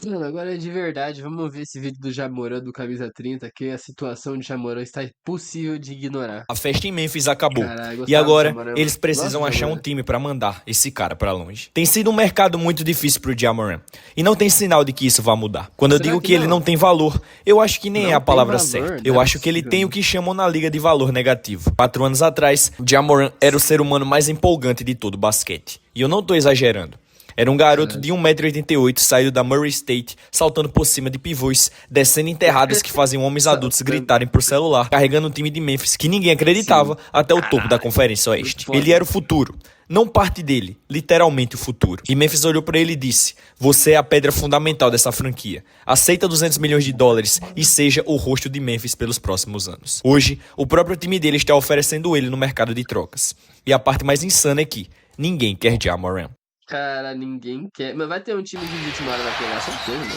Mano, agora de verdade, vamos ver esse vídeo do Jamoran do Camisa 30, que a situação de Jamoran está impossível de ignorar. A festa em Memphis acabou. Caralho, E gostava do agora, Jamoran, eles mano. precisam Nossa, achar um Jamoran. time pra mandar esse cara pra longe. Tem sido um mercado muito difícil pro Ja Morant. E não tem sinal de que isso vá mudar. Quando eu Será digo que que ele não? não tem valor, eu acho que nem Não é a tem palavra valor? certa. Não Eu é acho que ele possível, tem o mano. que chamam na liga de valor negativo. 4 anos atrás, Ja Morant era o ser humano mais empolgante de todo o basquete. E eu não tô exagerando. Era um garoto de 1,88m, saído da Murray State, saltando por cima de pivôs, descendo enterradas que faziam homens adultos gritarem pro celular, carregando um time de Memphis que ninguém acreditava até o topo da Conferência Oeste. foda. Ele era o futuro. Não parte dele, literalmente o futuro. E Memphis olhou pra ele e disse: "Você é a pedra fundamental dessa franquia. Aceita 200 milhões de dólares e seja o rosto de Memphis pelos próximos anos." Hoje, o próprio time dele está oferecendo ele no mercado de trocas. E a parte mais insana é que ninguém quer Ja Morant. Cara, ninguém quer. Mas vai ter um time de 20 hora vai pegar, certeza, mano.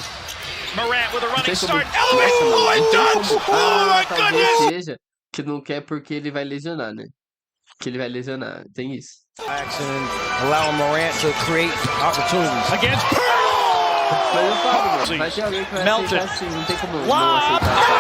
Morant with a Não running tem como. start. Nossa, mano, não tem Dunk! como. Oh my Talvez goodness! seja que não quer porque ele vai lesionar, né? Que ele vai lesionar. Tem isso. Jackson allowing Morant to create opportunities. Against Mas eu falo, mano, vai ter alguém que vai Melton. aceitar assim. Não tem como não Lob. aceitar essa.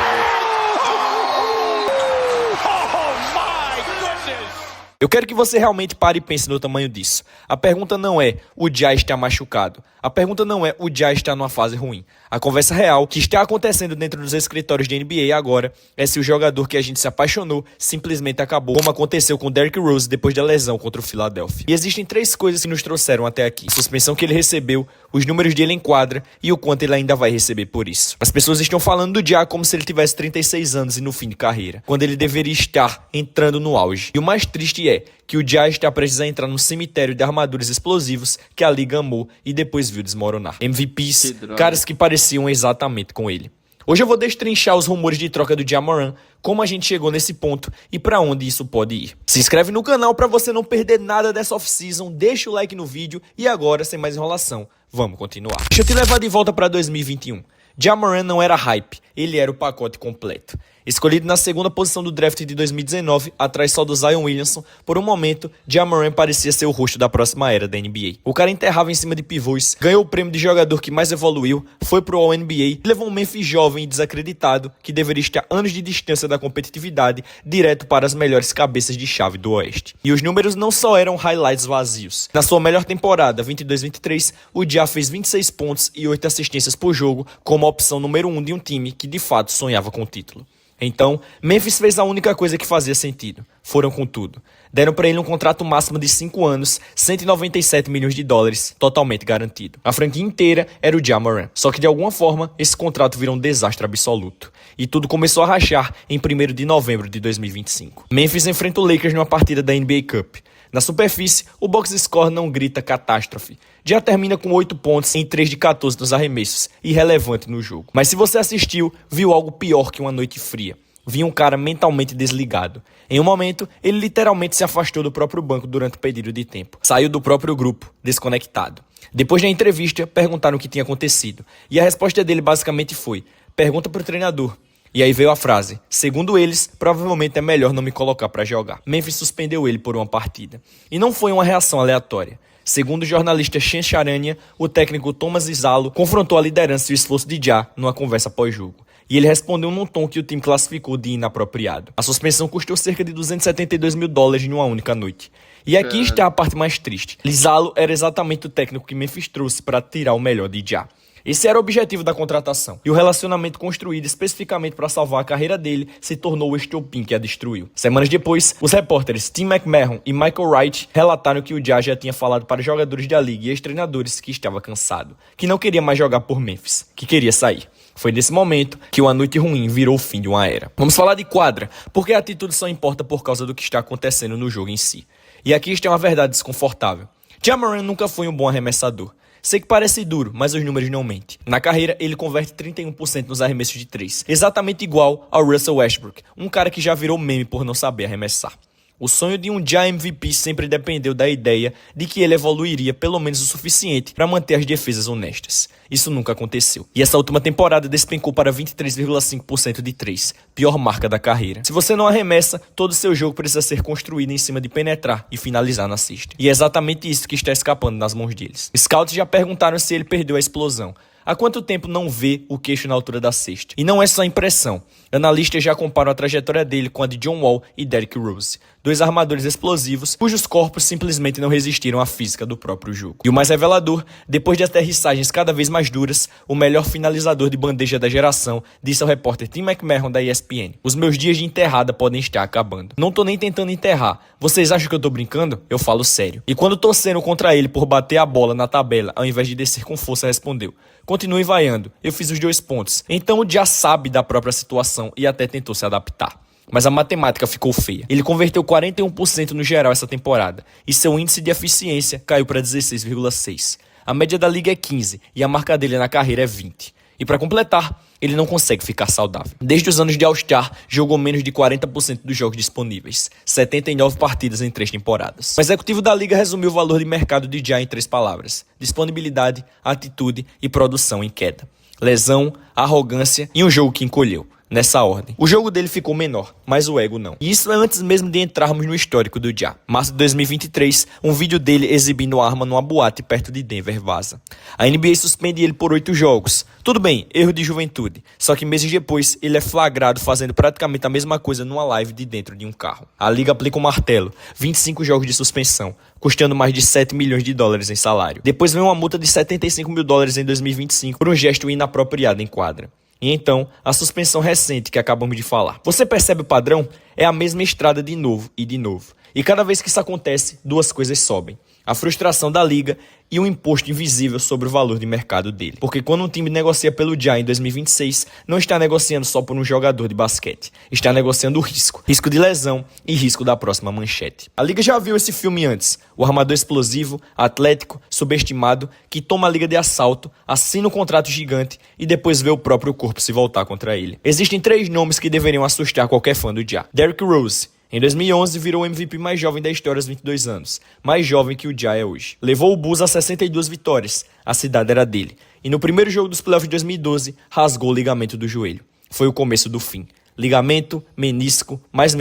Oh my goodness! Eu quero que você realmente pare e pense no tamanho disso. A pergunta não é o Ja está machucado. A pergunta não é o Ja está numa fase ruim. A conversa real que está acontecendo dentro dos escritórios de NBA agora é se o jogador que a gente se apaixonou simplesmente acabou, como aconteceu com Derrick Rose depois da lesão contra o Philadelphia. E existem 3 coisas que nos trouxeram até aqui: a suspensão que ele recebeu, os números dele em quadra e o quanto ele ainda vai receber por isso. As pessoas estão falando do Ja como se ele tivesse 36 anos e no fim de carreira, quando ele deveria estar entrando no auge. E o mais triste é que o Ja está prestes a entrar no cemitério de armaduras explosivos que a liga amou e depois viu desmoronar. MVPs, caras que pareciam exatamente com ele. Hoje eu vou destrinchar os rumores de troca do Ja Morant, como a gente chegou nesse ponto e pra onde isso pode ir. Se inscreve no canal pra você não perder nada dessa off-season, deixa o like no vídeo e agora, sem mais enrolação, vamos continuar. Deixa eu te levar de volta pra 2021. Ja Morant não era hype, ele era o pacote completo. Escolhido na segunda posição do draft de 2019, atrás só do Zion Williamson, por um momento, Ja Morant parecia ser o rosto da próxima era da NBA. O cara enterrava em cima de pivôs, ganhou o prêmio de jogador que mais evoluiu, foi pro All-NBA e levou um Memphis jovem e desacreditado, que deveria estar anos de distância da competitividade, direto para as melhores cabeças de chave do Oeste. E os números não só eram highlights vazios. Na sua melhor temporada, 22-23, o Ja fez 26 pontos e 8 assistências por jogo, como a opção número 1 de um time que de fato sonhava com o título. Então, Memphis fez a única coisa que fazia sentido. Foram com tudo. Deram pra ele um contrato máximo de 5 anos, 197 milhões de dólares, totalmente garantido. A franquia inteira era o Ja Morant. Só que de alguma forma, esse contrato virou um desastre absoluto. E tudo começou a rachar em 1º de novembro de 2025. Memphis enfrenta o Lakers numa partida da NBA Cup. Na superfície, o box score não grita catástrofe. Já termina com 8 pontos em 3 de 14 nos arremessos, irrelevante no jogo. Mas se você assistiu, viu algo pior que uma noite fria. Vi um cara mentalmente desligado. Em um momento, ele literalmente se afastou do próprio banco durante o pedido de tempo. Saiu do próprio grupo, desconectado. Depois da entrevista, perguntaram o que tinha acontecido. E a resposta dele basicamente foi: pergunta pro treinador. E aí veio a frase: segundo eles, provavelmente é melhor não me colocar pra jogar. Memphis suspendeu ele por uma partida. E não foi uma reação aleatória. Segundo o jornalista Shen Charania, o técnico Thomas Izalo confrontou a liderança e o esforço de Ja numa conversa pós-jogo. E ele respondeu num tom que o time classificou de inapropriado. A suspensão custou cerca de 272 mil dólares em uma única noite. E aqui está a parte mais triste. Izalo era exatamente o técnico que Memphis trouxe para tirar o melhor de Ja. Esse era o objetivo da contratação, e o relacionamento construído especificamente para salvar a carreira dele se tornou o estopim que a destruiu. Semanas depois, os repórteres Tim McMahon e Michael Wright relataram que o Ja já tinha falado para jogadores da liga e ex-treinadores que estava cansado, que não queria mais jogar por Memphis, que queria sair. Foi nesse momento que uma noite ruim virou o fim de uma era. Vamos falar de quadra, porque a atitude só importa por causa do que está acontecendo no jogo em si. E aqui está uma verdade desconfortável. Ja Morant nunca foi um bom arremessador. Sei que parece duro, mas os números não mentem. Na carreira, ele converte 31% nos arremessos de 3, exatamente igual ao Russell Westbrook, um cara que já virou meme por não saber arremessar. O sonho de um Ja MVP sempre dependeu da ideia de que ele evoluiria pelo menos o suficiente para manter as defesas honestas. Isso nunca aconteceu. E essa última temporada despencou para 23,5% de 3, pior marca da carreira. Se você não arremessa, todo o seu jogo precisa ser construído em cima de penetrar e finalizar na cesta. E é exatamente isso que está escapando nas mãos deles. Scouts já perguntaram se ele perdeu a explosão. Há quanto tempo não vê o queixo na altura da cesta? E não é só impressão. Analistas já comparam a trajetória dele com a de John Wall e Derrick Rose, dois armadores explosivos cujos corpos simplesmente não resistiram à física do próprio jogo. E o mais revelador, depois de aterrissagens cada vez mais duras, o melhor finalizador de bandeja da geração disse ao repórter Tim McMahon da ESPN: "Os meus dias de enterrada podem estar acabando. Não tô nem tentando enterrar. Vocês acham que eu tô brincando? Eu falo sério." E quando torcendo contra ele por bater a bola na tabela ao invés de descer com força, respondeu: "Continue vaiando. Eu fiz os 2 pontos." Então o já sabe da própria situação e até tentou se adaptar. Mas a matemática ficou feia. Ele converteu 41% no geral essa temporada e seu índice de eficiência caiu para 16,6. A média da liga é 15 e a marca dele na carreira é 20. E para completar, ele não consegue ficar saudável. Desde os anos de All-Star, jogou menos de 40% dos jogos disponíveis, 79 partidas em 3 temporadas. O executivo da liga resumiu o valor de mercado de Ja em 3 palavras: disponibilidade, atitude e produção em queda. Lesão, arrogância e um jogo que encolheu. Nessa ordem. O jogo dele ficou menor, mas o ego não. E isso é antes mesmo de entrarmos no histórico do Ja. Março de 2023, um vídeo dele exibindo arma numa boate perto de Denver vaza. A NBA suspende ele por 8 jogos. Tudo bem, erro de juventude. Só que meses depois, ele é flagrado fazendo praticamente a mesma coisa numa live de dentro de um carro. A liga aplica um martelo, 25 jogos de suspensão, custando mais de 7 milhões de dólares em salário. Depois vem uma multa de 75 mil dólares em 2025 por um gesto inapropriado em quadra. E então, a suspensão recente que acabamos de falar. Você percebe o padrão? É a mesma estrada de novo e de novo. E cada vez que isso acontece, 2 coisas sobem: a frustração da liga e um imposto invisível sobre o valor de mercado dele. Porque quando um time negocia pelo Ja em 2026, não está negociando só por um jogador de basquete. Está negociando o risco. Risco de lesão e risco da próxima manchete. A liga já viu esse filme antes. O armador explosivo, atlético, subestimado, que toma a liga de assalto, assina um contrato gigante e depois vê o próprio corpo se voltar contra ele. Existem 3 nomes que deveriam assustar qualquer fã do Ja. Derrick Rose. Em 2011, virou o MVP mais jovem da história aos 22 anos, mais jovem que o Ja é hoje. Levou o Bulls a 62 vitórias, a cidade era dele. E no primeiro jogo dos playoffs de 2012, rasgou o ligamento do joelho. Foi o começo do fim. Ligamento, menisco, mais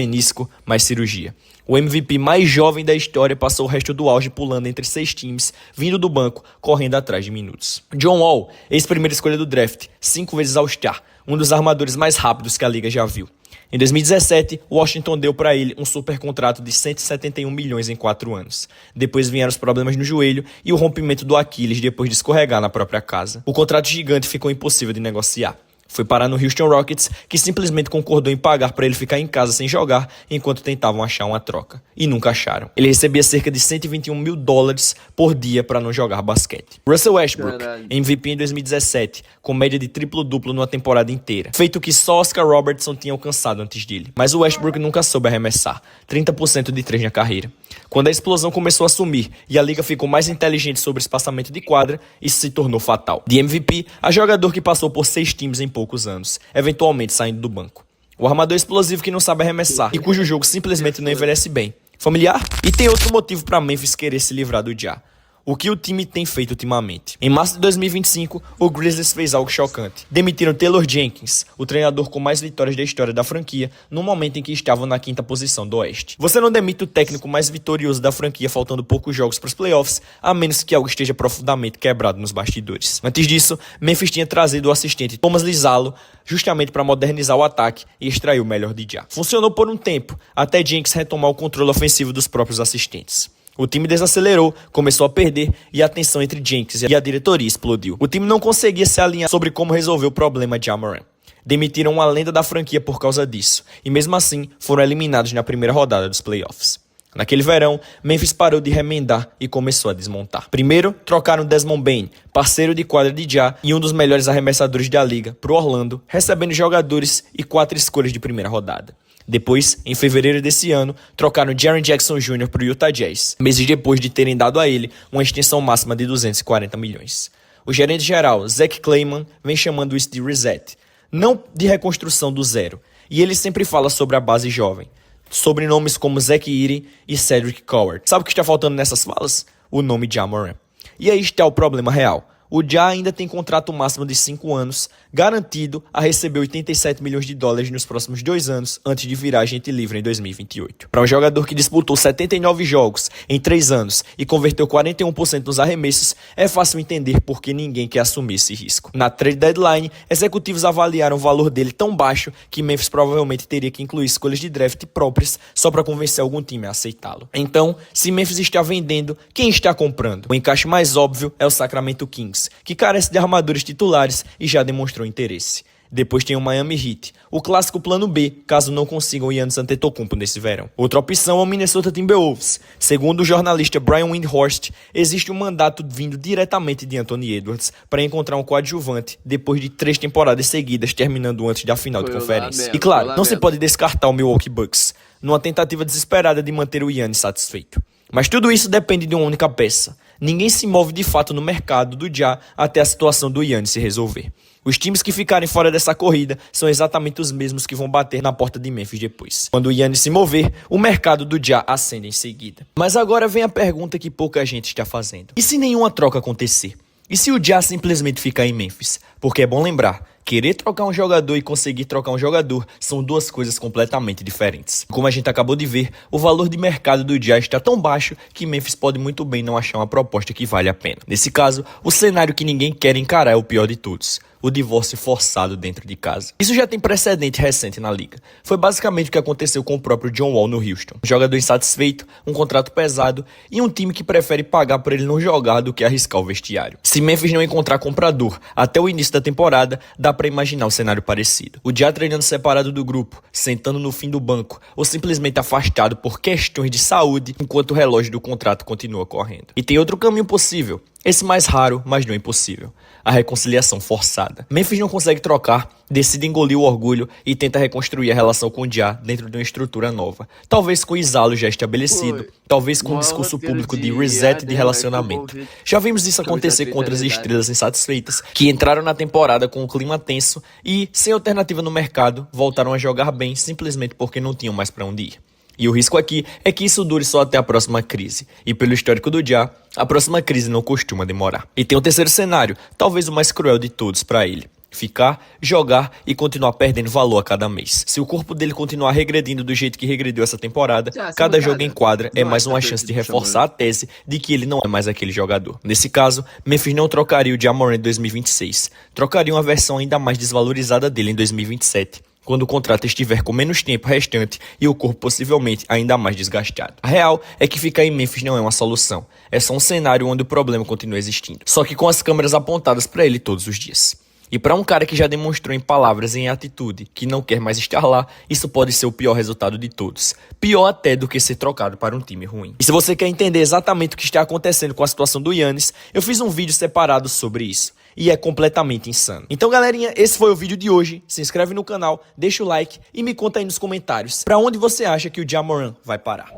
cirurgia. O MVP mais jovem da história passou o resto do auge pulando entre 6 times, vindo do banco, correndo atrás de minutos. John Wall, ex-primeira escolha do draft, 5 vezes All-Star, um dos armadores mais rápidos que a liga já viu. Em 2017, Washington deu para ele um super contrato de 171 milhões em 4 anos. Depois vieram os problemas no joelho e o rompimento do Aquiles depois de escorregar na própria casa. O contrato gigante ficou impossível de negociar. Foi parar no Houston Rockets, que simplesmente concordou em pagar para ele ficar em casa sem jogar enquanto tentavam achar uma troca. E nunca acharam. Ele recebia cerca de 121 mil dólares por dia para não jogar basquete. Russell Westbrook, MVP em 2017, com média de triplo-duplo numa temporada inteira. Feito que só Oscar Robertson tinha alcançado antes dele. Mas o Westbrook nunca soube arremessar. 30% de 3 na carreira. Quando a explosão começou a sumir e a liga ficou mais inteligente sobre espaçamento de quadra, isso se tornou fatal. De MVP, a jogador que passou por 6 times em poucos anos, eventualmente saindo do banco. O armador explosivo que não sabe arremessar e cujo jogo simplesmente não envelhece bem. Familiar? E tem outro motivo para Memphis querer se livrar do Ja. O que o time tem feito ultimamente? Em março de 2025, o Grizzlies fez algo chocante. Demitiram Taylor Jenkins, o treinador com mais vitórias da história da franquia, no momento em que estavam na 5ª posição do Oeste. Você não demite o técnico mais vitorioso da franquia faltando poucos jogos para os playoffs, a menos que algo esteja profundamente quebrado nos bastidores. Antes disso, Memphis tinha trazido o assistente Thomas Lizalo, justamente para modernizar o ataque e extrair o melhor de Ja. Funcionou por um tempo, até Jenkins retomar o controle ofensivo dos próprios assistentes. O time desacelerou, começou a perder e a tensão entre Jenkins e a diretoria explodiu. O time não conseguia se alinhar sobre como resolver o problema de Ja Morant. Demitiram uma lenda da franquia por causa disso, e mesmo assim foram eliminados na primeira rodada dos playoffs. Naquele verão, Memphis parou de remendar e começou a desmontar. Primeiro, trocaram Desmond Bane, parceiro de quadra de Ja e um dos melhores arremessadores da liga, pro Orlando, recebendo jogadores e 4 escolhas de primeira rodada. Depois, em fevereiro desse ano, trocaram Jaren Jackson Jr. para o Utah Jazz, meses depois de terem dado a ele uma extensão máxima de 240 milhões. O gerente-geral, Zach Kleiman, vem chamando isso de reset, não de reconstrução do zero, e ele sempre fala sobre a base jovem, sobre nomes como Zach Edey e Cedric Coward. Sabe o que está faltando nessas falas? O nome de Ja Morant. E aí está o problema real. O Ja ainda tem contrato máximo de 5 anos, garantido a receber 87 milhões de dólares nos próximos 2 anos, antes de virar agente livre em 2028. Para um jogador que disputou 79 jogos em 3 anos e converteu 41% nos arremessos, é fácil entender por que ninguém quer assumir esse risco. Na trade deadline, executivos avaliaram o valor dele tão baixo que Memphis provavelmente teria que incluir escolhas de draft próprias só para convencer algum time a aceitá-lo. Então, se Memphis está vendendo, quem está comprando? O encaixe mais óbvio é o Sacramento Kings, que carece de armadores titulares e já demonstrou interesse. Depois tem o Miami Heat, o clássico plano B, caso não consigam Giannis Antetokounmpo nesse verão. Outra opção é o Minnesota Timberwolves. Segundo o jornalista Brian Windhorst, existe um mandato vindo diretamente de Anthony Edwards para encontrar um coadjuvante depois de 3 temporadas seguidas, terminando antes da final de conferência. E claro, não se pode descartar o Milwaukee Bucks, numa tentativa desesperada de manter o Giannis satisfeito. Mas tudo isso depende de uma única peça. Ninguém se move de fato no mercado do Ja até a situação do Giannis se resolver. Os times que ficarem fora dessa corrida são exatamente os mesmos que vão bater na porta de Memphis depois. Quando o Giannis se mover, o mercado do Ja acende em seguida. Mas agora vem a pergunta que pouca gente está fazendo. E se nenhuma troca acontecer? E se o Ja simplesmente ficar em Memphis? Porque é bom lembrar, querer trocar um jogador e conseguir trocar um jogador são duas coisas completamente diferentes. Como a gente acabou de ver, o valor de mercado do Ja está tão baixo que Memphis pode muito bem não achar uma proposta que vale a pena. Nesse caso, o cenário que ninguém quer encarar é o pior de todos: o divórcio forçado dentro de casa. Isso já tem precedente recente na liga. Foi basicamente o que aconteceu com o próprio John Wall no Houston. Um jogador insatisfeito, um contrato pesado e um time que prefere pagar por ele não jogar do que arriscar o vestiário. Se Memphis não encontrar comprador até o início da temporada, dá pra imaginar um cenário parecido. O Ja treinando separado do grupo, sentando no fim do banco ou simplesmente afastado por questões de saúde enquanto o relógio do contrato continua correndo. E tem outro caminho possível. Esse mais raro, mas não impossível: a reconciliação forçada. Memphis não consegue trocar, decide engolir o orgulho e tenta reconstruir a relação com o Ja dentro de uma estrutura nova. Talvez com o Isalo já estabelecido, talvez com um discurso público de reset de relacionamento. Já vimos isso acontecer com outras estrelas insatisfeitas que entraram na temporada com um clima tenso e, sem alternativa no mercado, voltaram a jogar bem simplesmente porque não tinham mais para onde ir. E o risco aqui é que isso dure só até a próxima crise. E pelo histórico do Ja, a próxima crise não costuma demorar. E tem um terceiro cenário, talvez o mais cruel de todos para ele: ficar, jogar e continuar perdendo valor a cada mês. Se o corpo dele continuar regredindo do jeito que regrediu essa temporada, cada jogo em quadra é mais uma chance de reforçar a tese de que ele não é mais aquele jogador. Nesse caso, Memphis não trocaria o Ja Morant em 2026. Trocaria uma versão ainda mais desvalorizada dele em 2027. Quando o contrato estiver com menos tempo restante e o corpo possivelmente ainda mais desgastado. A real é que ficar em Memphis não é uma solução. É só um cenário onde o problema continua existindo, só que com as câmeras apontadas para ele todos os dias. E para um cara que já demonstrou em palavras e em atitude que não quer mais estar lá, isso pode ser o pior resultado de todos. Pior até do que ser trocado para um time ruim. E se você quer entender exatamente o que está acontecendo com a situação do Giannis, eu fiz um vídeo separado sobre isso. E é completamente insano. Então, galerinha, esse foi o vídeo de hoje. Se inscreve no canal, deixa o like e me conta aí nos comentários pra onde você acha que o Ja Morant vai parar.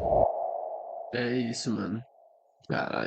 É isso, mano. Caralho.